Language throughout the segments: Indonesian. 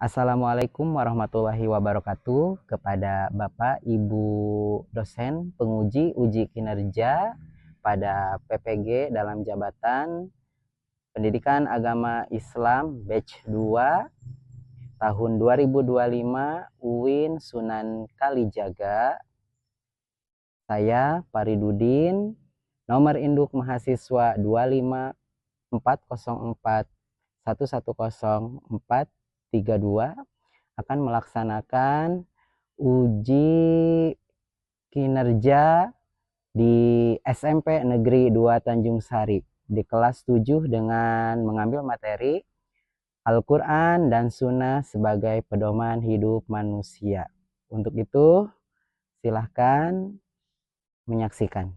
Assalamualaikum warahmatullahi wabarakatuh kepada Bapak, Ibu dosen penguji uji kinerja pada PPG dalam jabatan Pendidikan Agama Islam batch 2 tahun 2025 UIN Sunan Kalijaga. Saya Faridudin, nomor induk mahasiswa 25404110432 akan melaksanakan uji kinerja di SMP Negeri 2 Tanjung Sari di kelas 7 dengan mengambil materi Al-Quran dan Sunnah sebagai pedoman hidup manusia. Untuk itu, silahkan menyaksikan.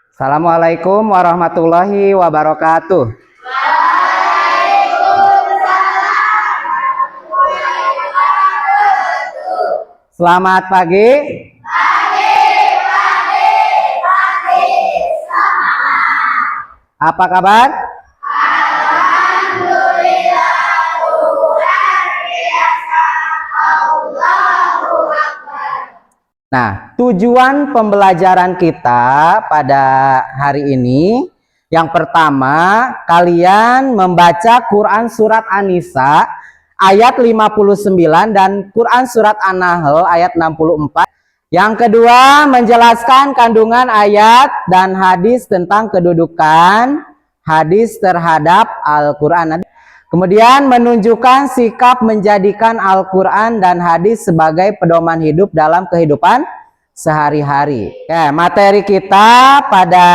Assalamualaikum warahmatullahi wabarakatuh. Selamat pagi. Apa kabar? Alhamdulillah, luar biasa. Allahu Akbar. Nah, tujuan pembelajaran kita pada hari ini, yang pertama, kalian membaca Quran Surat An-Nisa ayat 59 dan Quran Surat An-Nahl ayat 64. Yang kedua, menjelaskan kandungan ayat dan hadis tentang kedudukan hadis terhadap Al-Quran. Kemudian menunjukkan sikap menjadikan Al-Quran dan hadis sebagai pedoman hidup dalam kehidupan sehari-hari. Ya, materi kita pada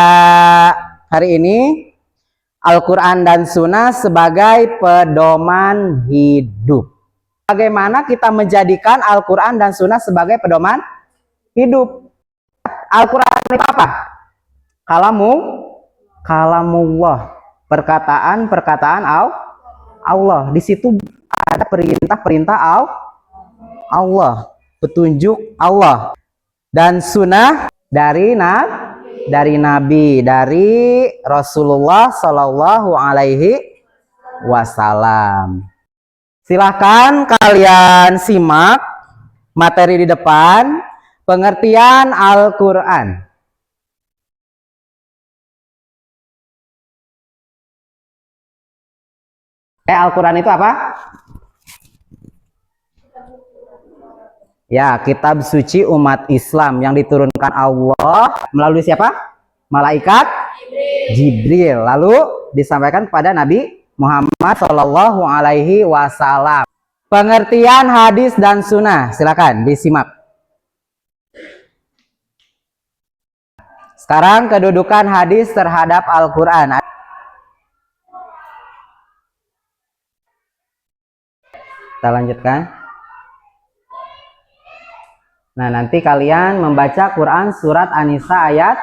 hari ini, Al-Quran dan Sunnah sebagai pedoman hidup. Bagaimana kita menjadikan Al-Quran dan Sunnah sebagai pedoman hidup? Al-Quran itu apa? Kalamullah, perkataan Allah. Di situ ada perintah-perintah Allah, petunjuk Allah. Dan Sunnah dari Nabi, dari Rasulullah Shallallahu Alaihi Wasallam. Silahkan kalian simak materi di depan, pengertian Al-Quran. Al-Quran itu apa? Ya, kitab suci umat Islam yang diturunkan Allah melalui siapa? Malaikat Jibril. Lalu disampaikan kepada Nabi Muhammad Shallallahu Alaihi Wasallam. Pengertian hadis dan sunnah, silakan disimak. Sekarang kedudukan hadis terhadap Al-Quran. Kita lanjutkan. Nah, nanti kalian membaca Quran Surat An-Nisa ayat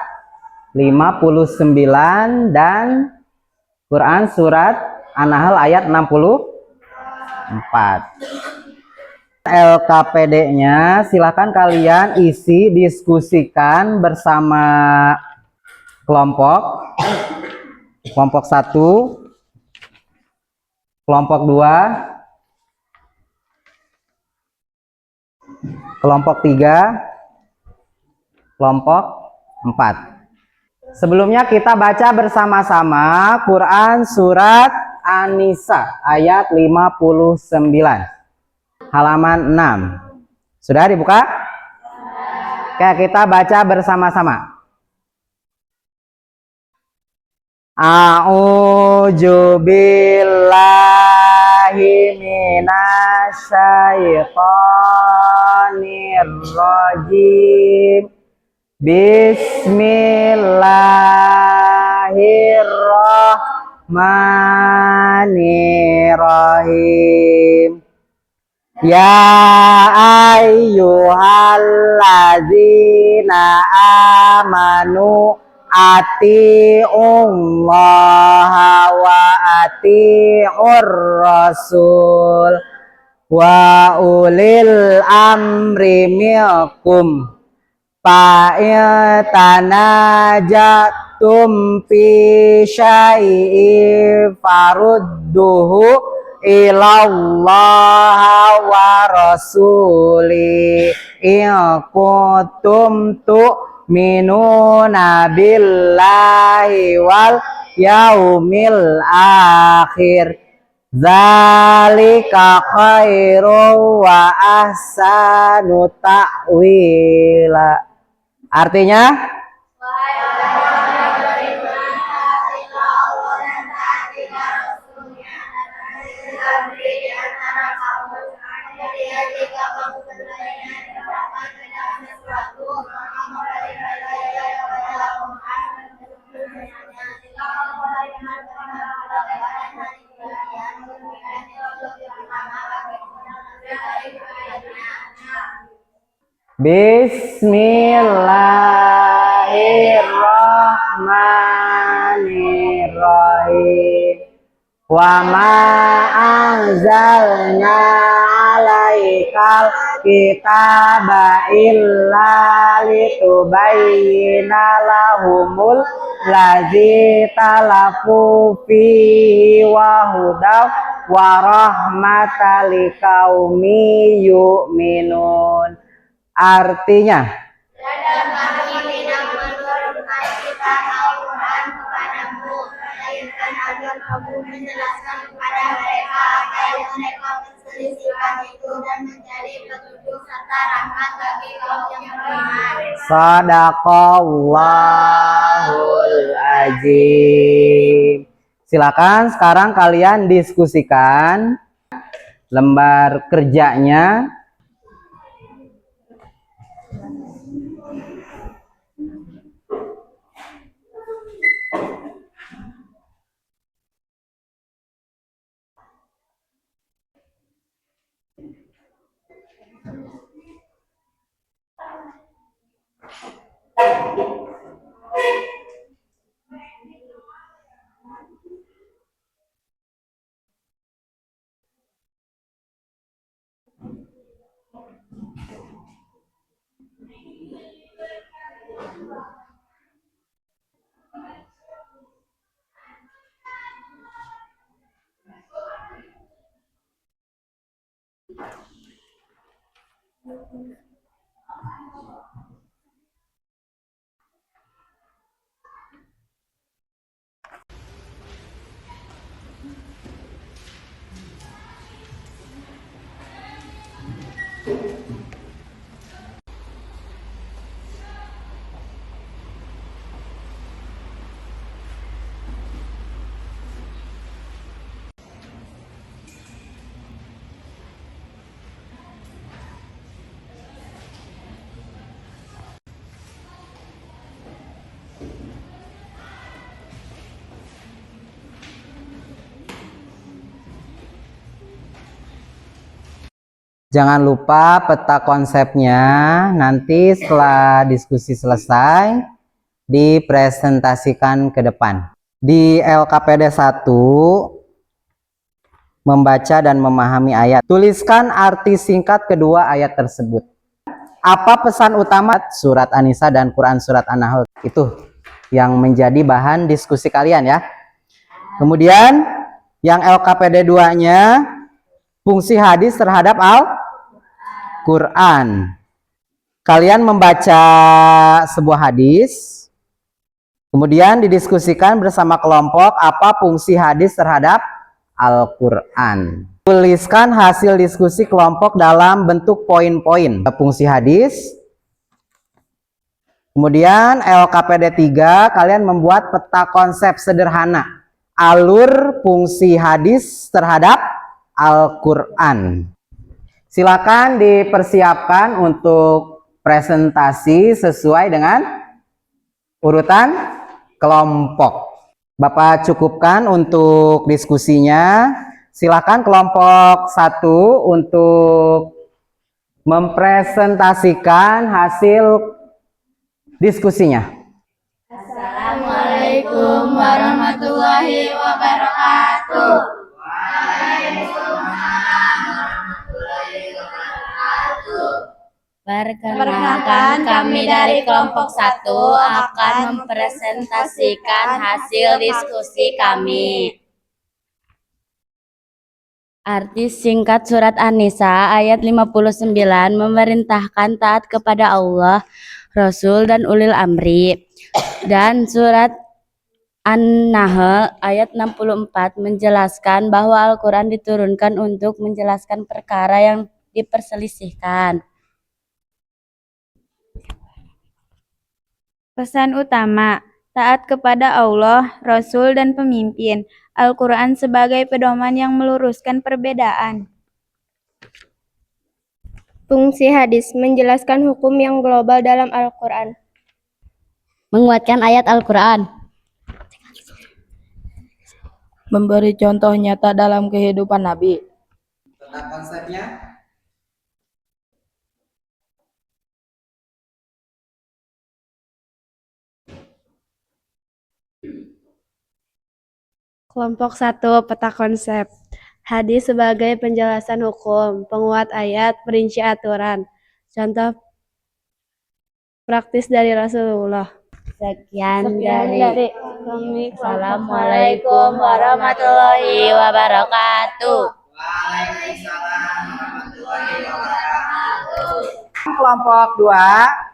59 dan Quran Surat An-Nahl ayat 64. LKPD-nya silakan kalian isi, diskusikan bersama kelompok 1, kelompok 2, kelompok 3, kelompok 4. Sebelumnya kita baca bersama-sama Quran Surat An-Nisa ayat 59, halaman 6. Sudah dibuka? Oke, kita baca bersama-sama. A'udzu billahi minasyaitonir rajim. Bismillahirrahmanirrahim. Ya ayyuhalladzina amanu atiullaha wa atiur rasul wa ulil amri minkum fa'itanajatum fi syai'in farudduhu ilallah wa rasuli in kuntum tu'minuna billahi wal yaumil akhir zalika khairu wa ahsanu ta'wila. Artinya Bismillahirrahmanirrahim. Wa ma anzalna 'alaikal kitaba illa litubayyina lahumul ladzi talafu fihi wa hudaw wa rahmatan liqaumi yu'minun. Artinya Dan kami tidak menurunkan kitab Al-Quran kepadamu, melainkan agar kamu menjelaskan kepada mereka apa yang mereka perselisihkan itu dan menjadi petunjuk serta rahmat bagi kaum yang beriman. Sadaqallahul azim. Silakan sekarang kalian diskusikan lembar kerjanya. Jangan lupa peta konsepnya nanti setelah diskusi selesai dipresentasikan ke depan. Di LKPD 1 membaca dan memahami ayat. Tuliskan arti singkat kedua ayat tersebut. Apa pesan utama surat An-Nisa dan Quran surat An-Nahl? Itu yang menjadi bahan diskusi kalian ya. Kemudian yang LKPD 2-nya fungsi hadis terhadap Al-Quran. Kalian membaca sebuah hadis, kemudian didiskusikan bersama kelompok apa fungsi hadis terhadap Al-Quran. Tuliskan hasil diskusi kelompok dalam bentuk poin-poin fungsi hadis. Kemudian LKPD 3, kalian membuat peta konsep sederhana alur fungsi hadis terhadap Al-Quran. Silakan dipersiapkan untuk presentasi sesuai dengan urutan kelompok. Bapak cukupkan untuk diskusinya. Silakan kelompok 1 untuk mempresentasikan hasil diskusinya. Assalamualaikum warahmatullahi wabarakatuh. Perkenalkan, kami dari kelompok 1 akan mempresentasikan hasil diskusi kami. Arti singkat surat An-Nisa ayat 59 memerintahkan taat kepada Allah, Rasul, dan ulil amri. Dan surat An-Nahl ayat 64 menjelaskan bahwa Al-Quran diturunkan untuk menjelaskan perkara yang diperselisihkan. Pesan utama, taat kepada Allah, Rasul, dan pemimpin. Al-Quran sebagai pedoman yang meluruskan perbedaan. Fungsi hadis menjelaskan hukum yang global dalam Al-Quran. Menguatkan ayat Al-Quran. Memberi contoh nyata dalam kehidupan Nabi. Tentang konsepnya. Kelompok 1, peta konsep. Hadis sebagai penjelasan hukum, penguat ayat, perinci aturan. Contoh praktis dari Rasulullah. Sekian dari kami. Assalamualaikum warahmatullahi wabarakatuh. Waalaikumsalam warahmatullahi wabarakatuh. Kelompok 2.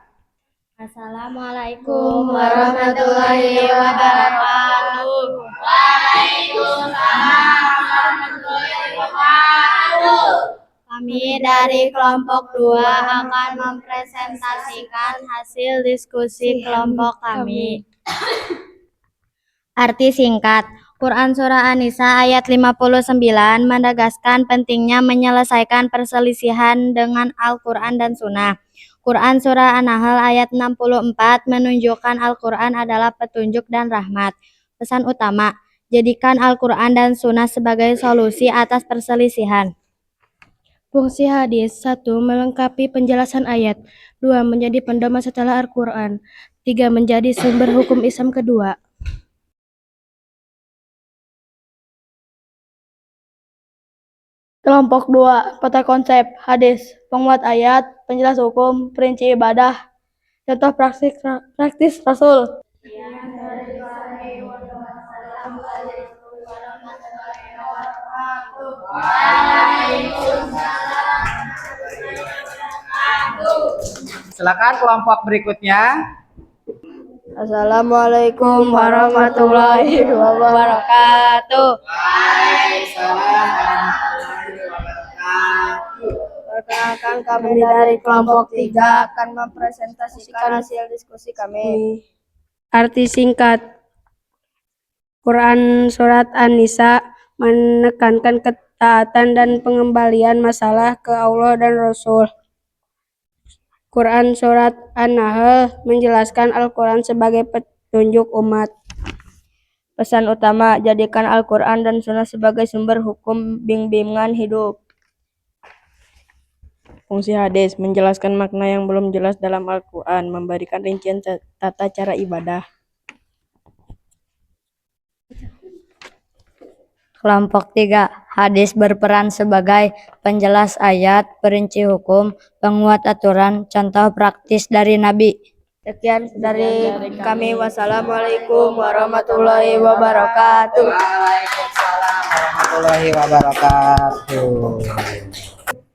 Assalamualaikum warahmatullahi wabarakatuh. Waalaikumsalam warahmatullahi wabarakatuh. Kami dari kelompok 2 akan mempresentasikan hasil diskusi kelompok kami. Arti singkat, Quran Surah An-Nisa ayat 59 menegaskan pentingnya menyelesaikan perselisihan dengan Al-Quran dan Sunnah. Quran Surah An-Nahl ayat 64 menunjukkan Al-Quran adalah petunjuk dan rahmat. Pesan utama, jadikan Al-Quran dan Sunnah sebagai solusi atas perselisihan. Fungsi hadis 1. Melengkapi penjelasan ayat. 2. Menjadi pedoman setelah Al-Quran. 3. Menjadi sumber hukum Islam kedua. Kelompok 2, peta konsep, hadis, penguat ayat, penjelas hukum, perinci ibadah, contoh praktis Rasul. Silakan kelompok berikutnya. Assalamualaikum warahmatullahi wabarakatuh. Waalaikumsalam warahmatullahi wabarakatuh. Perkenalkan, kami dari kelompok 3 akan mempresentasikan hasil diskusi kami. Arti singkat, Quran Surat An-Nisa menekankan ketaatan dan pengembalian masalah ke Allah dan Rasul. Quran Surat An-Nahl menjelaskan Al-Quran sebagai petunjuk umat. Pesan utama, jadikan Al-Quran dan Sunnah sebagai sumber hukum bimbingan hidup. Fungsi hadis menjelaskan makna yang belum jelas dalam Al-Quran, memberikan rincian tata cara ibadah. Kelompok 3, hadis berperan sebagai penjelas ayat, perinci hukum, penguat aturan, contoh praktis dari Nabi. Sekian dari kami. Wassalamualaikum warahmatullahi wabarakatuh. Waalaikumsalam warahmatullahi wabarakatuh.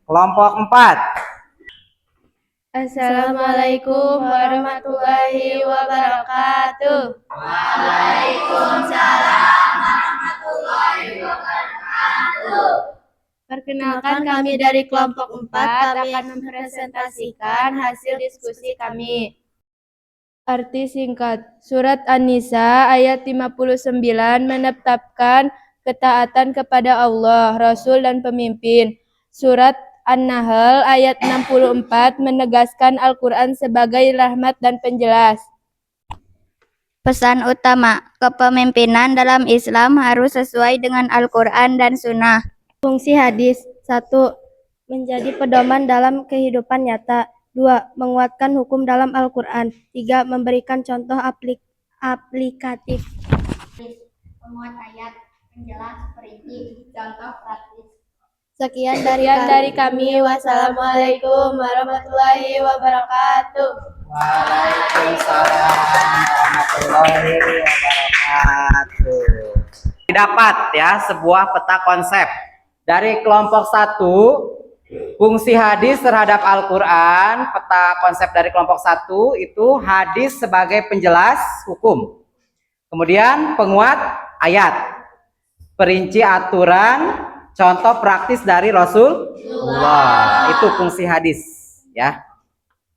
Kelompok 4. Assalamualaikum warahmatullahi wabarakatuh. Perkenalkan, kami dari kelompok 4 akan mempresentasikan hasil diskusi kami. Arti singkat, Surat An-Nisa ayat 59 menetapkan ketaatan kepada Allah, Rasul, dan pemimpin. Surat An-Nahl ayat 64 menegaskan Al-Quran sebagai rahmat dan penjelas. Pesan utama, kepemimpinan dalam Islam harus sesuai dengan Al-Quran dan Sunnah. Fungsi hadis 1. Menjadi pedoman dalam kehidupan nyata. 2. Menguatkan hukum dalam Al-Quran. 3. Memberikan contoh aplikatif. Penguat ayat, penjelas, perinci, contoh praktis. Sekian dari kami. Wassalamualaikum warahmatullahi wabarakatuh. Waalaikumsalam warahmatullahi wabarakatuh. Dapat ya sebuah peta konsep Dari kelompok 1, fungsi hadis terhadap Al-Quran. Peta konsep dari kelompok 1 itu hadis sebagai penjelas hukum. Kemudian penguat ayat, perinci aturan, contoh praktis dari Rasulullah. Itu fungsi hadis, ya.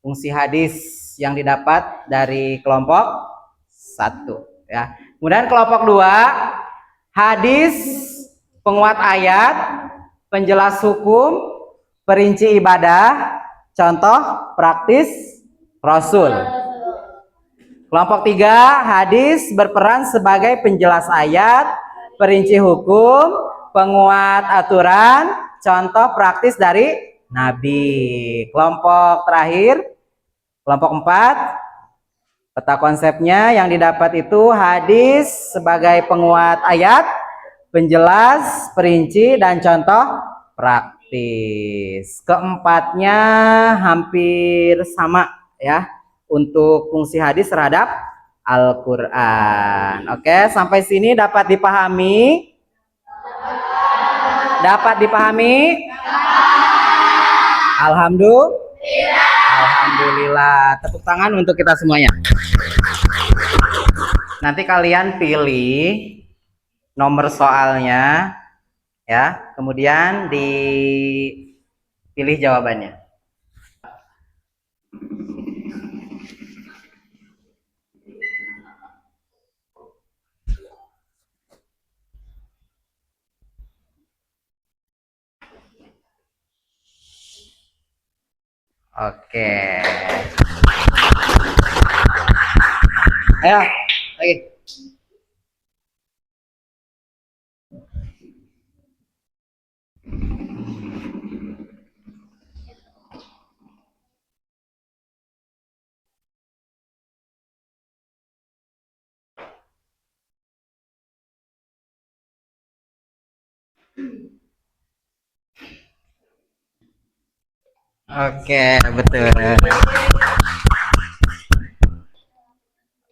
Fungsi hadis yang didapat dari kelompok 1, ya. Kemudian kelompok 2, hadis penguat ayat, penjelas hukum, perinci ibadah, contoh praktis Rasul. Kelompok 3, hadis berperan sebagai penjelas ayat, perinci hukum, penguat aturan, contoh praktis dari Nabi. Kelompok terakhir, kelompok 4, peta konsepnya yang didapat itu hadis sebagai penguat ayat, penjelas, perinci, dan contoh praktis. Keempatnya hampir sama, ya, untuk fungsi hadis terhadap Al-Quran. Oke, sampai sini dapat dipahami? Dapat dipahami? Alhamdulillah. Tepuk tangan untuk kita semuanya. Nanti kalian pilih nomor soalnya, ya, kemudian dipilih jawabannya. Oke. Ayo, lagi. Oke, betul.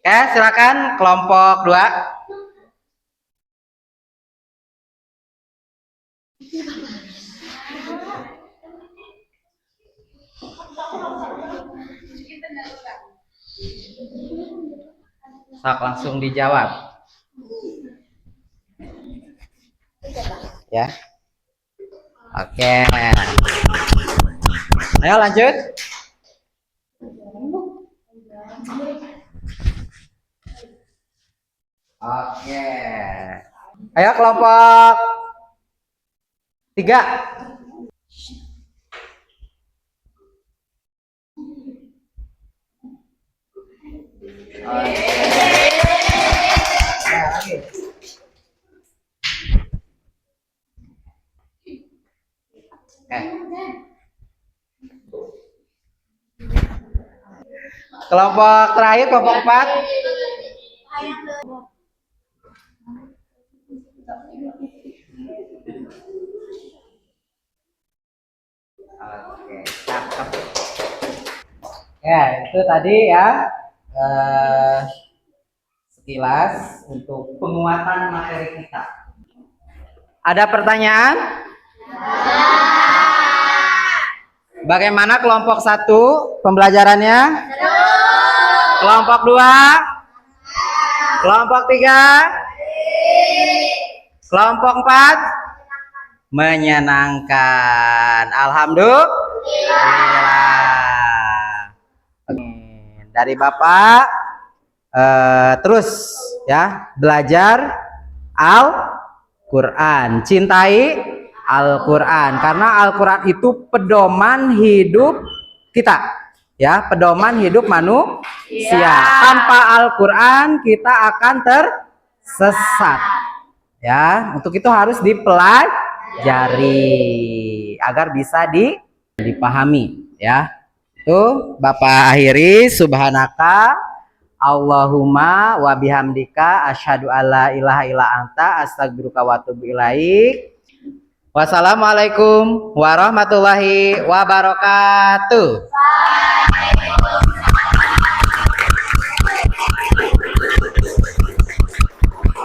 Oke, silakan kelompok 2. Sok langsung dijawab. Ya. Oke. Ayo lanjut. Oke. Ayo kelompok 3. Kelompok terakhir, kelompok 4. Oke, cakep. Ya, itu tadi ya sekilas untuk penguatan materi kita. Ada pertanyaan? Bagaimana kelompok 1 pembelajarannya? Kelompok 2? Kelompok 3? Kelompok 4? Menyenangkan. Alhamdulillah. Dari Bapak terus ya belajar Al-Quran, cintai Al-Quran, karena Al-Quran itu pedoman hidup kita, ya, pedoman hidup manusia. Tanpa Al-Quran kita akan tersesat, ya. Untuk itu harus dipelajari agar bisa dipahami, ya. Tuh Bapak akhiri, subhanaka Allahumma wa bihamdika asyhadu alla ilaha illa anta astaghfiruka wa atubu ilaik. Wassalamualaikum warahmatullahi wabarakatuh.